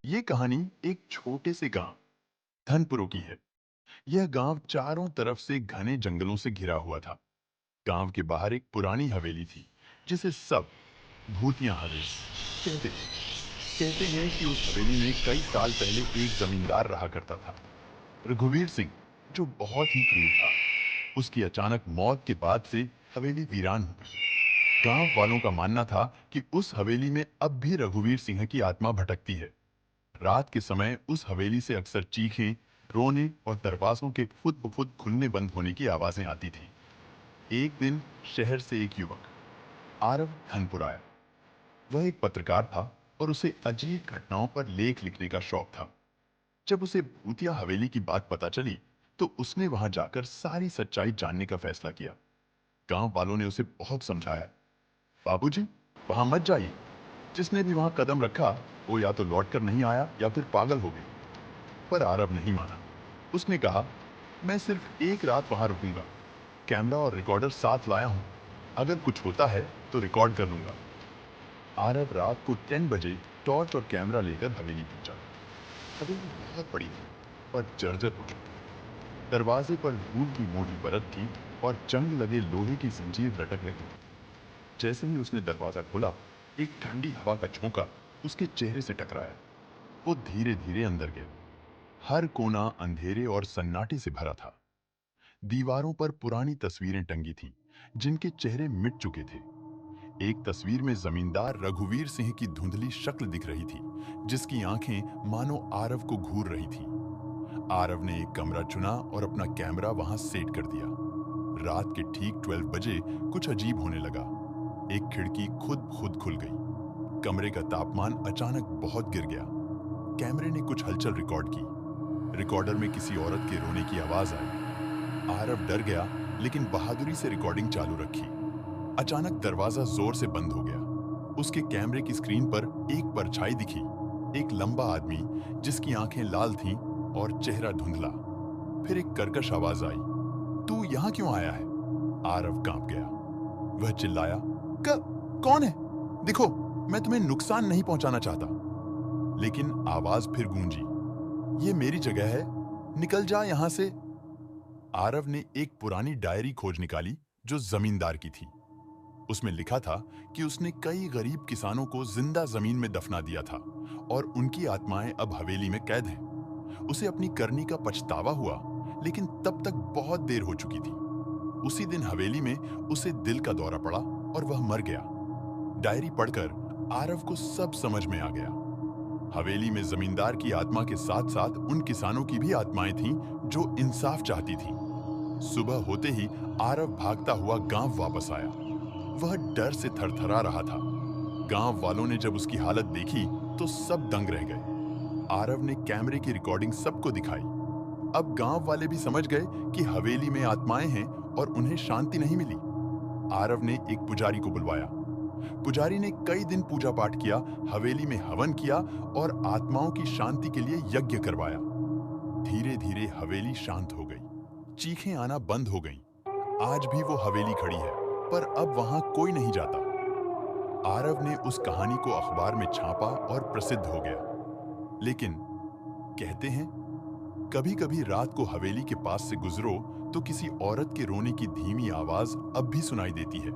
ये कहानी एक छोटे से गांव धनपुरों की है। यह गांव चारों तरफ से घने जंगलों से घिरा हुआ था। गांव के बाहर एक पुरानी हवेली थी जिसे सब भूतिया हवेली कहते थे। कहते हैं कि उस हवेली में कई साल पहले एक जमींदार रहा करता था, रघुवीर सिंह, जो बहुत ही क्रूर था। उसकी अचानक मौत के बाद से हवेली वीरान हो गई। गांव वालों का मानना था कि उस हवेली में अब भी रघुवीर सिंह की आत्मा भटकती है। रात के समय उस हवेली से अक्सर चीखें, रोने और दरवाजों के खुद ब खुद खुलने बंद होने की आवाजें आती थीं। एक दिन शहर से एक युवक आरव धनपुर आया। वह एक पत्रकार था और उसे अजीब घटनाओं पर लेख लिखने का शौक था। जब उसे भूतिया हवेली की बात पता चली तो उसने वहां जाकर सारी सच्चाई जानने का फैसला किया। गांव वालों ने उसे बहुत समझाया, बाबूजी, वहां मत जाइए। जिसने भी वहां कदम रखा वो या तो लौटकर नहीं आया या फिर पागल हो गया। पर आरव नहीं माना। उसने कहा, मैं सिर्फ एक रात वहां रुकूंगा। कैमरा और रिकॉर्डर साथ लाया हूं। अगर कुछ होता है तो रिकॉर्ड कर लूंगा। आरव रात को 10 बजे टॉर्च और कैमरा लेकर हवेली पहुंचा। हवेली बहुत बड़ी थी और जर्जर हो चुकी। दरवाजे पर धूल की मोटी परत थी और जंग लगे लोहे की जंजीर लटक रही थी। जैसे ही उसने दरवाजा खोला, एक ठंडी हवा का झोंका उसके चेहरे से टकराया। वो धीरे धीरे अंदर गया। हर कोना अंधेरे और सन्नाटे से भरा था। दीवारों पर पुरानी तस्वीरें टंगी थीं, जिनके चेहरे मिट चुके थे। एक तस्वीर में जमींदार रघुवीर सिंह की धुंधली शक्ल दिख रही थी, जिसकी आंखें मानो आरव को घूर रही थीं। आरव ने एक कमरा चुना और अपना कैमरा वहां सेट कर दिया। रात के ठीक 12 बजे कुछ अजीब होने लगा। एक खिड़की खुद खुद खुल गई। कमरे का तापमान अचानक बहुत गिर गया। कैमरे ने कुछ हलचल रिकॉर्ड की। रिकॉर्डर में किसी औरत के रोने की आवाज आई। आरव डर गया, लेकिन बहादुरी से रिकॉर्डिंग चालू रखी। अचानक दरवाजा जोर से बंद हो गया। उसके कैमरे की स्क्रीन पर एक परछाई दिखी। एक लंबा आदमी जिसकी आंखें लाल थीं और चेहरा धुंधला। फिर एक कर्कश आवाज आई, तू यहां क्यों आया है? आरव कांप गया। वह चिल्लाया, कौन है? दिखो, मैं तुम्हें नुकसान नहीं पहुंचाना चाहता। लेकिन आवाज फिर गूंजी, ये मेरी जगह है, निकल जा यहां से। आरव ने एक पुरानी डायरी खोज निकाली जो जमींदार की थी। उसमें लिखा था कि उसने कई गरीब किसानों को जिंदा जमीन में दफना दिया था और उनकी आत्माएं अब हवेली में कैद हैं। उसे अपनी करनी का पछतावा हुआ, लेकिन तब तक बहुत देर हो चुकी थी। उसी दिन हवेली में उसे दिल का दौरा पड़ा और वह मर गया। डायरी पढ़कर आरव को सब समझ में आ गया। हवेली में जमींदार की आत्मा के साथ साथ उन किसानों की भी आत्माएं थीं जो इंसाफ चाहती थीं। सुबह होते ही आरव भागता हुआ गांव वापस आया। वह डर से थरथरा रहा था। गांव वालों ने जब उसकी हालत देखी तो सब दंग रह गए। आरव ने कैमरे की रिकॉर्डिंग सबको दिखाई। अब गांव वाले भी समझ गए कि हवेली में आत्माएं हैं और उन्हें शांति नहीं मिली। आरव ने एक पुजारी को बुलवाया। पुजारी ने कई दिन पूजा पाठ किया, हवेली में हवन किया और आत्माओं की शांति के लिए यज्ञ करवाया। धीरे धीरे हवेली शांत हो गई। चीखें आना बंद हो गईं। आज भी वो हवेली खड़ी है, पर अब वहां कोई नहीं जाता। आरव ने उस कहानी को अखबार में छापा और प्रसिद्ध हो गया। लेकिन कहते हैं, कभी कभी रात को हवेली के पास से गुजरो तो किसी औरत के रोने की धीमी आवाज अब भी सुनाई देती है।